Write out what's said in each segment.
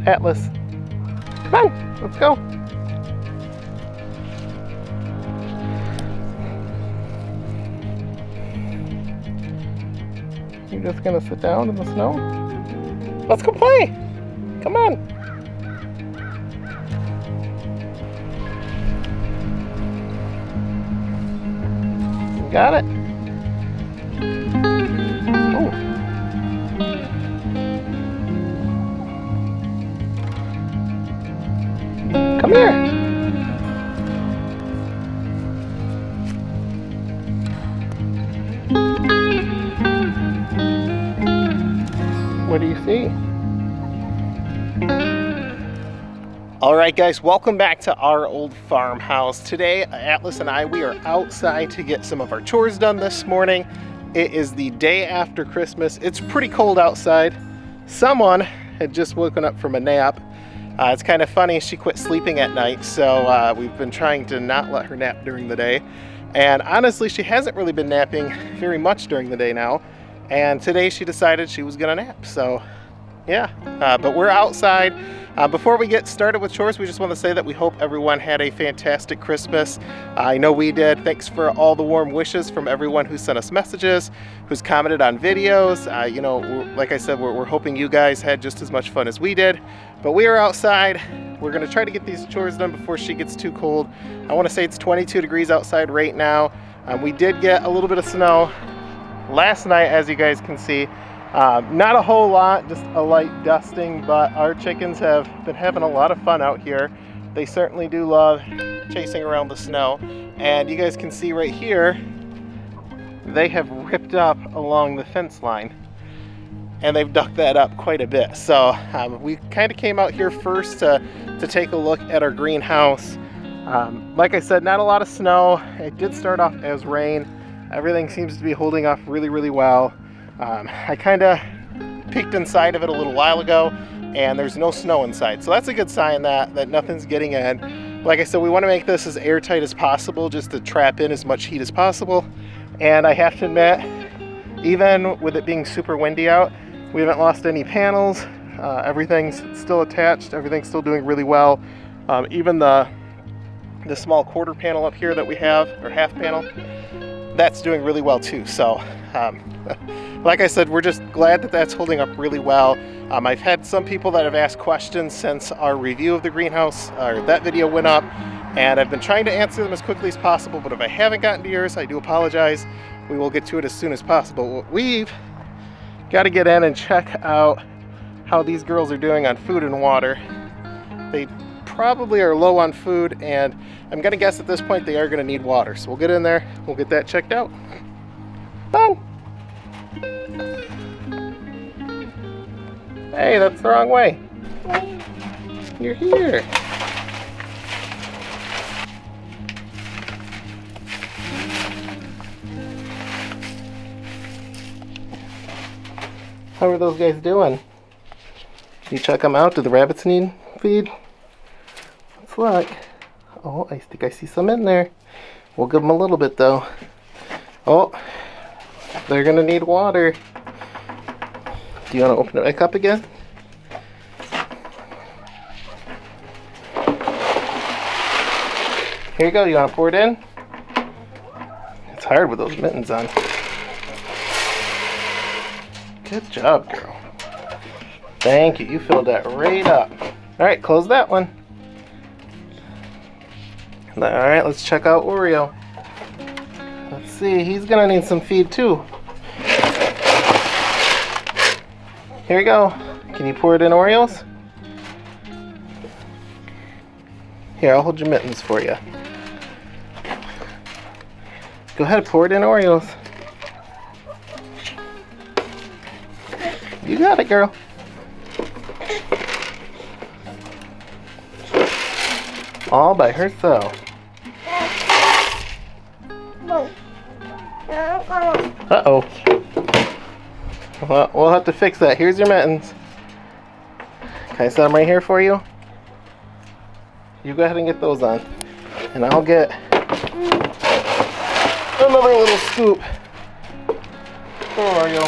Atlas. Come on, let's go. You're just gonna sit down in the snow? Let's go play. Come on. You got it. Oh. Come here. What do you see? All right, guys, welcome back to our old farmhouse. Today, Atlas and we are outside to get some of our chores done this morning. It is the day after Christmas. It's pretty cold outside. Someone had just woken up from a nap. It's kind of funny, she quit sleeping at night, so we've been trying to not let her nap during the day. And honestly, she hasn't really been napping very much during the day now. And today she decided she was gonna nap, so yeah. But we're outside. Before we get started with chores, we just want to say that we hope everyone had a fantastic Christmas. I know we did. Thanks for all the warm wishes from everyone who sent us messages, who's commented on videos. You know, like I said, we're hoping you guys had just as much fun as we did. But we are outside. We're going to try to get these chores done before she gets too cold. I want to say it's 22 degrees outside right now. We did get a little bit of snow last night, as you guys can see. Not a whole lot, just a light dusting, but our chickens have been having a lot of fun out here. They certainly do love chasing around the snow. And you guys can see right here, they have ripped up along the fence line. And they've ducked that up quite a bit. So we kind of came out here first to take a look at our greenhouse. Like I said, not a lot of snow. It did start off as rain. Everything seems to be holding up really, really well. I kind of peeked inside of it a little while ago, and there's no snow inside. So that's a good sign that nothing's getting in. Like I said, we want to make this as airtight as possible just to trap in as much heat as possible. And I have to admit, even with it being super windy out, we haven't lost any panels. Everything's still attached. Everything's still doing really well. Even the small quarter panel up here that we have, or half panel, that's doing really well too. So like I said, we're just glad that that's holding up really well. I've had some people that have asked questions since our review of the greenhouse, or that video went up, and I've been trying to answer them as quickly as possible, but if I haven't gotten to yours, I do apologize. We will get to it as soon as possible. We've got to get in and check out how these girls are doing on food and water. They probably are low on food, and I'm gonna guess at this point they are gonna need water. So we'll get in there, we'll get that checked out. Fun. Hey, that's the wrong way. You're here. How are those guys doing? You check them out? Do the rabbits need feed? Let's look. Oh, I think I see some in there. We'll give them a little bit though. Oh, they're gonna need water. Do you want to open it back up again? Here you go. You want to pour it in? It's hard with those mittens on. Good job, girl. Thank you. You filled that right up. All right, close that one. All right, let's check out Oreo. Let's see. He's gonna need some feed too. Here you go. Can you pour it in Oreos? Here, I'll hold your mittens for you. Go ahead, pour it in Oreos. You got it, girl. All by herself. Uh-oh. Well, we'll have to fix that. Here's your mittens. Can I set them right here for you? You go ahead and get those on. And I'll get another little scoop for Oreo.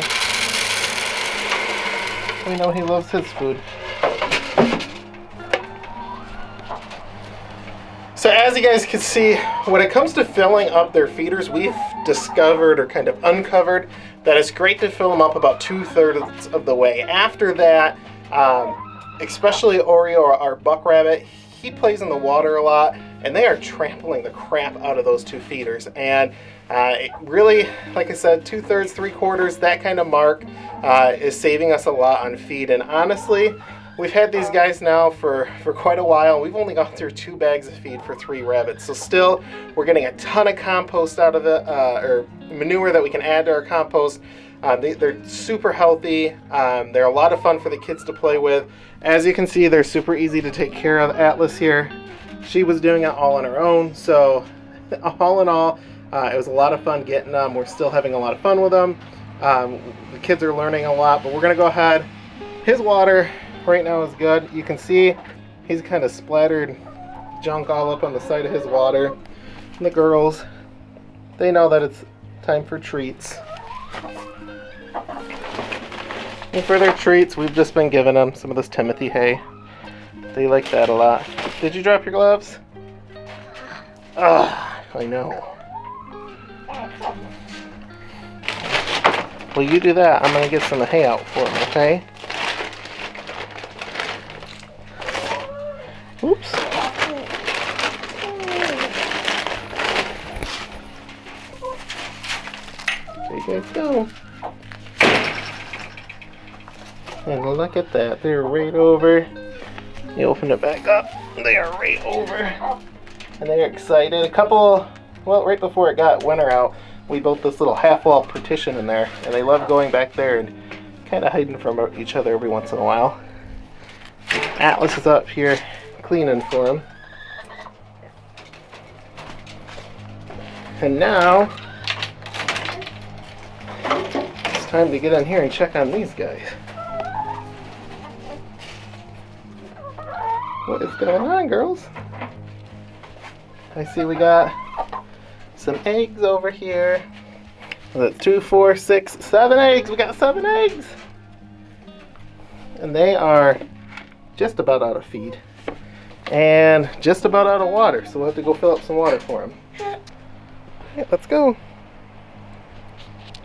We know he loves his food. So as you guys can see, when it comes to filling up their feeders, we've discovered or kind of uncovered that it's great to fill them up about 2/3 of the way. After that, especially Oreo, our buck rabbit, he plays in the water a lot, and they are trampling the crap out of those 2 feeders. And it really, like I said, 2/3, 3/4, that kind of mark is saving us a lot on feed. And honestly, we've had these guys now for quite a while. We've only gone through 2 bags of feed for 3 rabbits. So still, we're getting a ton of compost out of it, or manure that we can add to our compost. They're super healthy. They're a lot of fun for the kids to play with. As you can see, they're super easy to take care of. Atlas here, she was doing it all on her own. So all in all, it was a lot of fun getting them. We're still having a lot of fun with them. The kids are learning a lot, but we're gonna go ahead. His water right now is good. You can see he's kind of splattered junk all up on the side of his water. And the girls, they know that it's time for treats. And for their treats, we've just been giving them some of this Timothy hay. They like that a lot. Did you drop your gloves? I know. Well, you do that. I'm going to get some hay out for them, okay? Oops. There you guys go. And look at that. They're right over. You open it back up. They are right over. And they're excited. A couple, well, right before it got winter out, we built this little half-wall partition in there. And they love going back there and kind of hiding from each other every once in a while. Atlas is up here cleaning for them. And now, it's time to get in here and check on these guys. What is going on, girls? I see we got some eggs over here. Was it 2, 4, 6, 7 eggs? We got 7 eggs! And they are just about out of feed. And just about out of water, so we'll have to go fill up some water for them. Alright, let's go.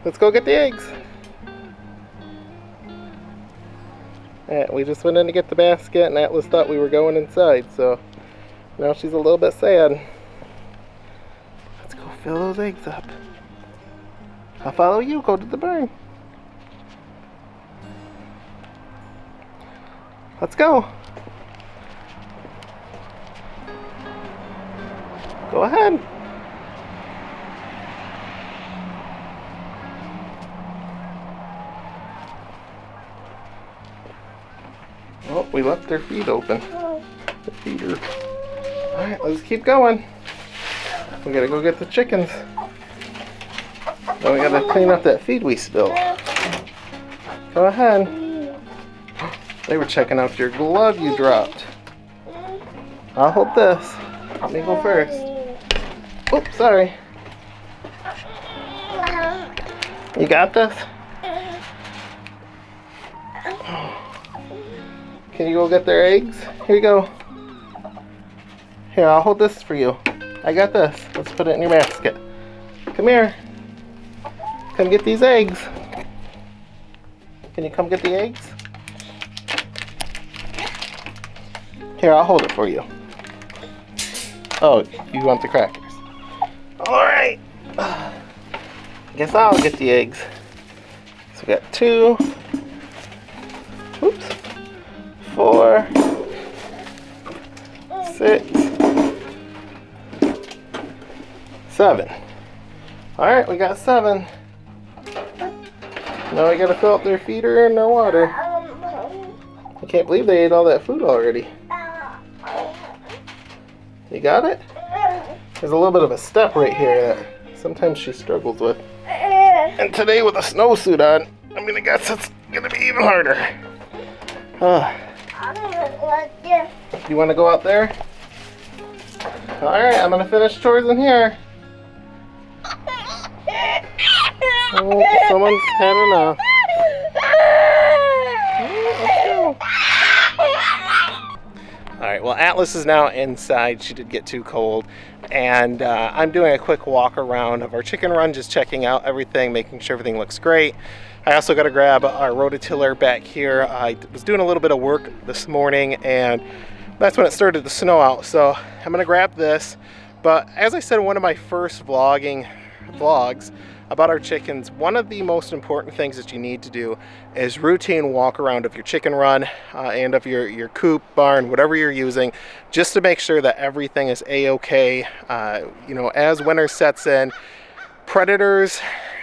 Let's go get the eggs. Alright, we just went in to get the basket, and Atlas thought we were going inside, so now she's a little bit sad. Let's go fill those eggs up. I'll follow you, go to the barn. Let's go. Go ahead. Oh, we left their feed open. The feeder. Alright, let's keep going. We gotta go get the chickens. Then we gotta clean up that feed we spilled. Go ahead. They were checking out your glove you dropped. I'll hold this. Let me go first. Oops, sorry. You got this? Can you go get their eggs? Here you go. Here, I'll hold this for you. I got this. Let's put it in your basket. Come here. Come get these eggs. Can you come get the eggs? Here, I'll hold it for you. Oh, you want the crackers? Alright. Guess I'll get the eggs. So we got 2. Oops. 4. 6. 7. Alright, we got 7. Now we gotta fill up their feeder and their water. I can't believe they ate all that food already. You got it? There's a little bit of a step right here that sometimes she struggles with. And today with a snowsuit on, I'm gonna guess it's gonna be even harder. You wanna go out there? Alright, I'm gonna finish chores in here. Oh, someone's had enough. Alright, well, Atlas is now inside. She did get too cold, and I'm doing a quick walk around of our chicken run, just checking out everything, making sure everything looks great. I also got to grab our rototiller back here. I was doing a little bit of work this morning, and that's when it started to snow out, so I'm gonna grab this. But as I said in one of my first vlogs about our chickens, one of the most important things that you need to do is routine walk around of your chicken run and of your coop, barn, whatever you're using, just to make sure that everything is a-okay. You know, as winter sets in, predators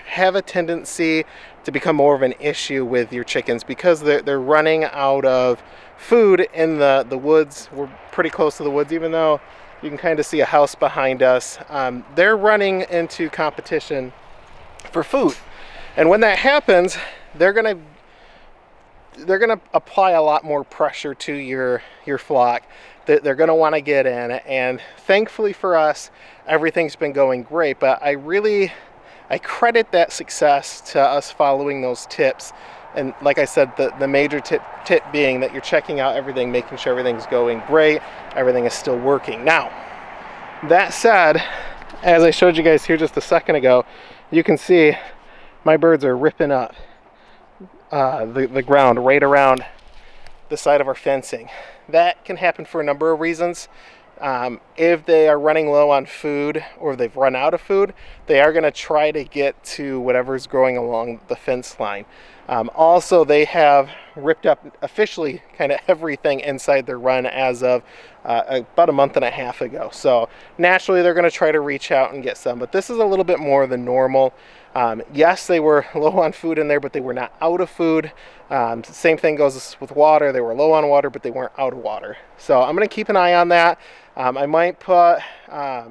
have a tendency to become more of an issue with your chickens because they're running out of food in the woods. We're pretty close to the woods, even though you can kind of see a house behind us. They're running into competition for food, and when that happens, they're gonna apply a lot more pressure to your flock. They're gonna want to get in, and thankfully for us, everything's been going great. But I credit that success to us following those tips. And like I said, the major tip being that you're checking out everything, making sure everything's going great, everything is still working. Now, that said, as I showed you guys here just a second ago, you can see my birds are ripping up the ground right around the side of our fencing. That can happen for a number of reasons. If they are running low on food, or if they've run out of food, they are going to try to get to whatever's growing along the fence line. Also, they have ripped up officially kind of everything inside their run as of about a month and a half ago. So naturally, they're going to try to reach out and get some, but this is a little bit more than normal. Yes, they were low on food in there, but they were not out of food. Same thing goes with water. They were low on water, but they weren't out of water. So I'm going to keep an eye on that. I might put, I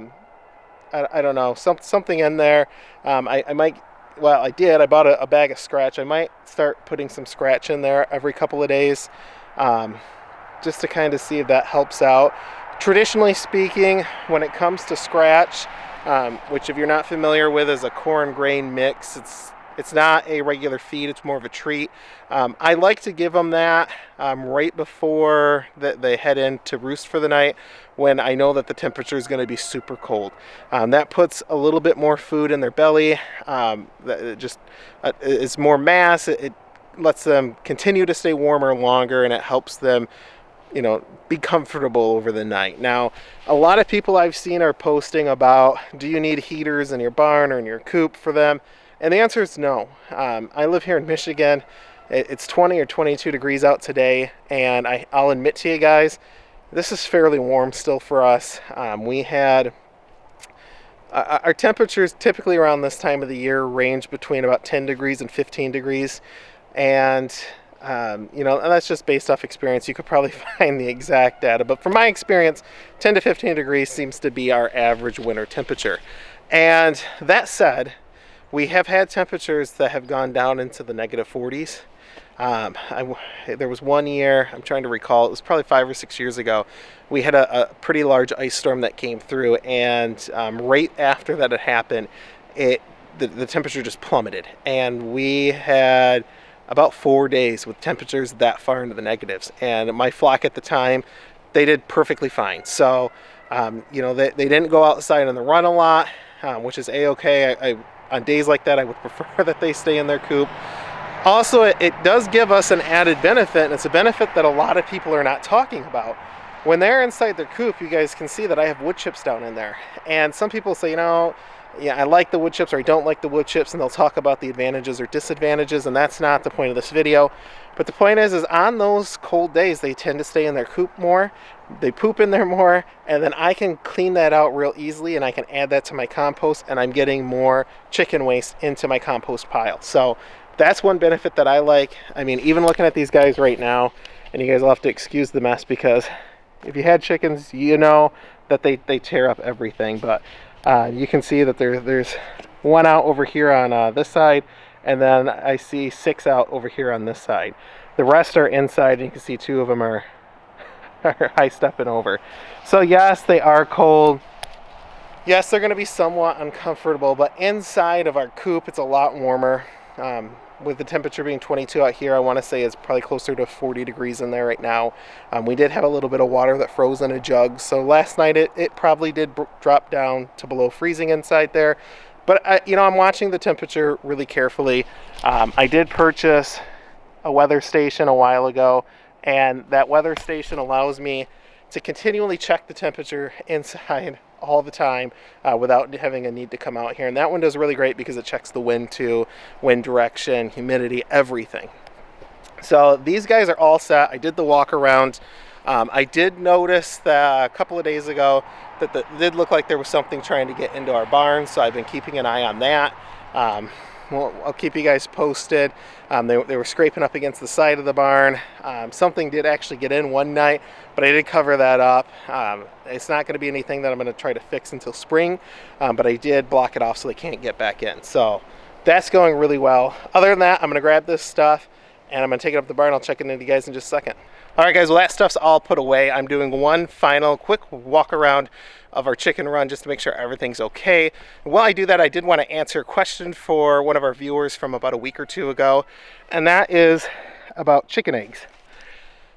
don't know, something in there. I might, well, I did. I bought a bag of scratch. I might start putting some scratch in there every couple of days, just to kind of see if that helps out. Traditionally speaking, when it comes to scratch, which if you're not familiar with is a corn grain mix, it's not a regular feed, it's more of a treat. I like to give them that right before they head in to roost for the night, when I know that the temperature is going to be super cold. That puts a little bit more food in their belly. It just it's more mass. It lets them continue to stay warmer longer, and it helps them, you know, be comfortable over the night. Now, a lot of people I've seen are posting about, do you need heaters in your barn or in your coop for them? And the answer is no. I live here in Michigan. It's 20 or 22 degrees out today, and I'll admit to you guys, this is fairly warm still for us. We had our temperatures typically around this time of the year range between about 10 degrees and 15 degrees, and you know, and that's just based off experience. You could probably find the exact data, but from my experience, 10 to 15 degrees seems to be our average winter temperature. And that said, we have had temperatures that have gone down into the negative 40s. There was one year, I'm trying to recall, it was probably 5 or 6 years ago, we had a pretty large ice storm that came through, and right after that had happened, the temperature just plummeted, and we had about 4 days with temperatures that far into the negatives. And my flock at the time, they did perfectly fine. So you know, they didn't go outside on the run a lot, which is a-okay. On days like that, I would prefer that they stay in their coop. Also, it does give us an added benefit, and it's a benefit that a lot of people are not talking about. When they're inside their coop, you guys can see that I have wood chips down in there. And some people say, you know, yeah, I like the wood chips or I don't like the wood chips, and they'll talk about the advantages or disadvantages, and that's not the point of this video. But the point is on those cold days, they tend to stay in their coop more, they poop in there more, and then I can clean that out real easily, and I can add that to my compost, and I'm getting more chicken waste into my compost pile. So that's one benefit that I like. I mean, even looking at these guys right now, and you guys will have to excuse the mess, because if you had chickens, you know that they tear up everything. But you can see that there's one out over here on this side, and then I see 6 out over here on this side. The rest are inside, and you can see 2 of them are high stepping over. So yes, they are cold. Yes, they're going to be somewhat uncomfortable, but inside of our coop, it's a lot warmer. with the temperature being 22 out here, I want to say it's probably closer to 40 degrees in there right now. We did have a little bit of water that froze in a jug, so last night it probably did drop down to below freezing inside there. But I'm watching the temperature really carefully. I did purchase a weather station a while ago, and that weather station allows me to continually check the temperature inside all the time without having a need to come out here. And that one does really great because it checks the wind too, wind direction, humidity, everything. So these guys are all set. I did the walk around. I did notice that a couple of days ago that it did look like there was something trying to get into our barn, so I've been keeping an eye on that. Well, I'll keep you guys posted. They were scraping up against the side of the barn. Something did actually get in one night, but I did cover that up. It's not going to be anything that I'm going to try to fix until spring, but I did block it off so they can't get back in. So that's going really well. Other than that, I'm going to grab this stuff and I'm going to take it up the barn. I'll check it into you guys in just a second. All right, guys, well, that stuff's all put away. I'm doing one final quick walk around of our chicken run just to make sure everything's okay. And while I do that, I did want to answer a question for one of our viewers from about a week or two ago, and that is about chicken eggs.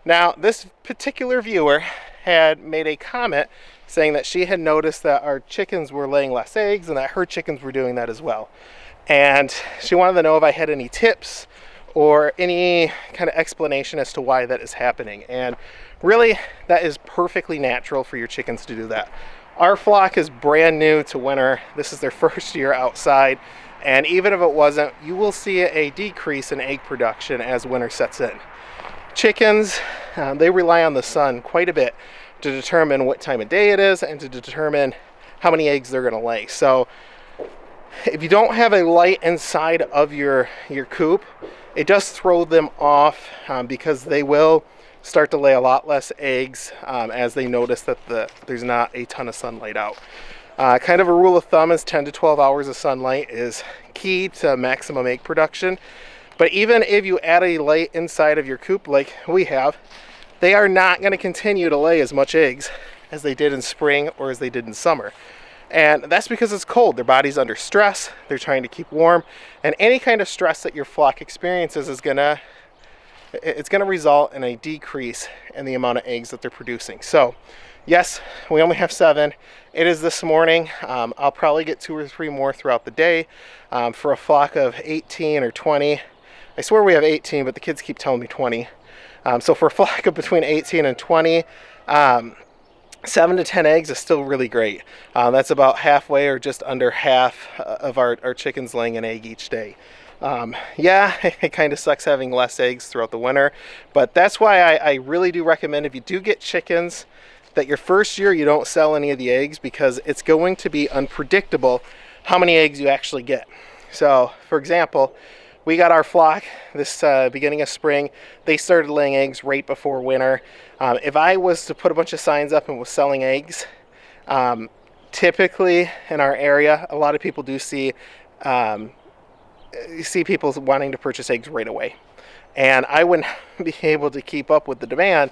Now, this particular viewer had made a comment saying that she had noticed that our chickens were laying less eggs and that her chickens were doing that as well. And she wanted to know if I had any tips or any kind of explanation as to why that is happening. And really, that is perfectly natural for your chickens to do that. Our flock is brand new to winter. This is their first year outside. And even if it wasn't, you will see a decrease in egg production as winter sets in. Chickens, they rely on the sun quite a bit to determine what time of day it is and to determine how many eggs they're gonna lay. So if you don't have a light inside of your coop, it does throw them off because they will start to lay a lot less eggs as they notice that there's not a ton of sunlight out. Kind of a rule of thumb is 10 to 12 hours of sunlight is key to maximum egg production. But even if you add a light inside of your coop like we have, they are not going to continue to lay as much eggs as they did in spring or as they did in summer. And that's because it's cold. Their body's under stress. They're trying to keep warm. And any kind of stress that your flock experiences is gonna result in a decrease in the amount of eggs that they're producing. So yes, we only have 7. It is this morning. I'll probably get 2 or 3 more throughout the day for a flock of 18 or 20. I swear we have 18, but the kids keep telling me 20. So for a flock of between 18 and 20, 7 to 10 eggs is still really great. That's about halfway or just under half of our chickens laying an egg each day. Yeah, it kind of sucks having less eggs throughout the winter, but that's why I really do recommend if you do get chickens that your first year you don't sell any of the eggs, because it's going to be unpredictable how many eggs you actually get. So for example, we got our flock this beginning of spring. They started laying eggs right before winter. If I was to put a bunch of signs up and was selling eggs, typically in our area, a lot of people do see people wanting to purchase eggs right away. And I wouldn't be able to keep up with the demand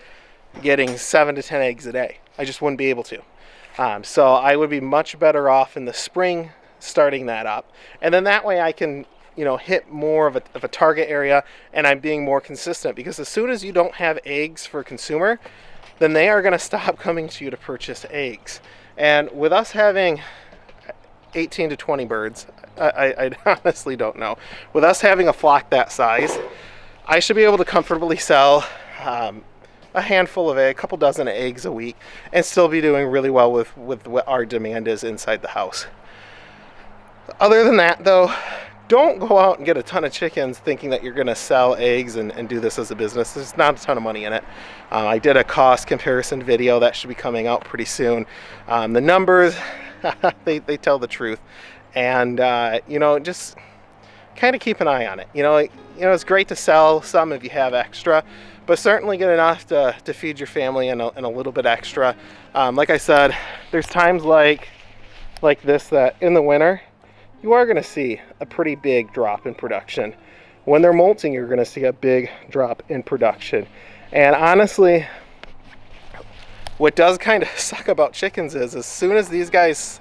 getting 7 to 10 eggs a day. I just wouldn't be able to. So I would be much better off in the spring starting that up. And then that way I can hit more of a target area, and I'm being more consistent, because as soon as you don't have eggs for consumer, then they are going to stop coming to you to purchase eggs. And with us having 18 to 20 birds, I honestly don't know. With us having a flock that size, I should be able to comfortably sell a handful of eggs, a couple dozen of eggs a week, and still be doing really well with what our demand is inside the house. Other than that, though, don't go out and get a ton of chickens thinking that you're going to sell eggs and do this as a business. There's not a ton of money in it. I did a cost comparison video that should be coming out pretty soon. The numbers, they tell the truth. And, just kind of keep an eye on it. It's great to sell some if you have extra, but certainly get enough to feed your family and a little bit extra. Like I said, there's times like this that in the winter, you are going to see a pretty big drop in production. When they're molting, you're going to see a big drop in production. And honestly, what does kind of suck about chickens is as soon as these guys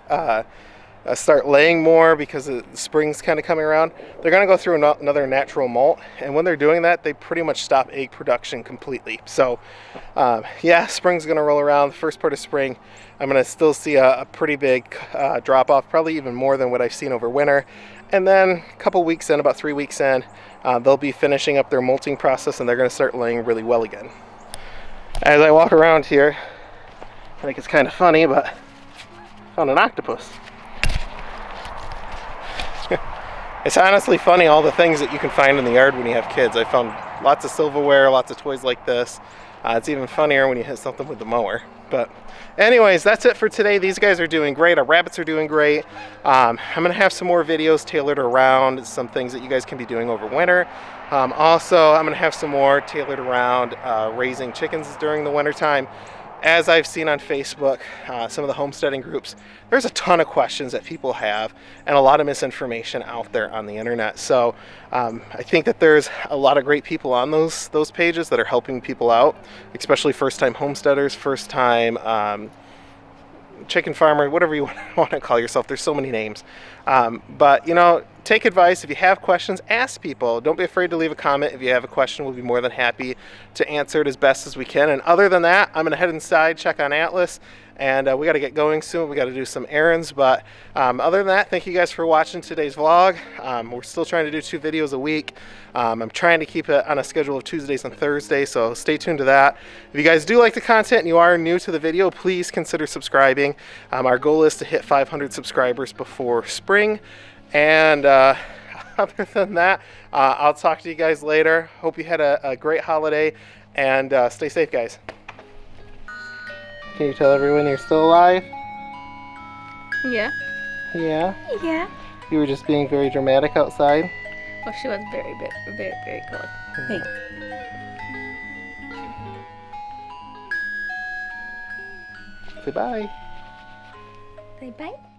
start laying more because the spring's kind of coming around, they're going to go through another natural molt. And when they're doing that, they pretty much stop egg production completely. So yeah, spring's going to roll around. The first part of spring, I'm going to still see a pretty big drop off, probably even more than what I've seen over winter. And then a couple weeks in, about 3 weeks in, they'll be finishing up their molting process and they're going to start laying really well again. As I walk around here, I think it's kind of funny, but I found an octopus. It's honestly funny, all the things that you can find in the yard when you have kids. I found lots of silverware, lots of toys like this. It's even funnier when you hit something with the mower. But anyways, that's it for today. These guys are doing great. Our rabbits are doing great. I'm going to have some more videos tailored around some things that you guys can be doing over winter. Also, I'm going to have some more tailored around raising chickens during the winter time. As I've seen on Facebook, some of the homesteading groups, there's a ton of questions that people have and a lot of misinformation out there on the internet. So I think that there's a lot of great people on those pages that are helping people out, especially first-time homesteaders, first-time chicken farmer, whatever you want to call yourself. There's so many names. But, you know, take advice. If you have questions, ask people. Don't be afraid to leave a comment. If you have a question, we'll be more than happy to answer it as best as we can. And other than that, I'm going to head inside, check on Atlas, and we got to get going soon. We got to do some errands. But other than that, thank you guys for watching today's vlog. We're still trying to do 2 videos a week. I'm trying to keep it on a schedule of Tuesdays and Thursdays, so stay tuned to that. If you guys do like the content and you are new to the video, please consider subscribing. Our goal is to hit 500 subscribers before spring. And other than that, I'll talk to you guys later. Hope you had a great holiday, and stay safe, guys. Can you tell everyone you're still alive? Yeah. Yeah? Yeah. You were just being very dramatic outside? Well, she was very cold. Hey. Say bye. Say bye.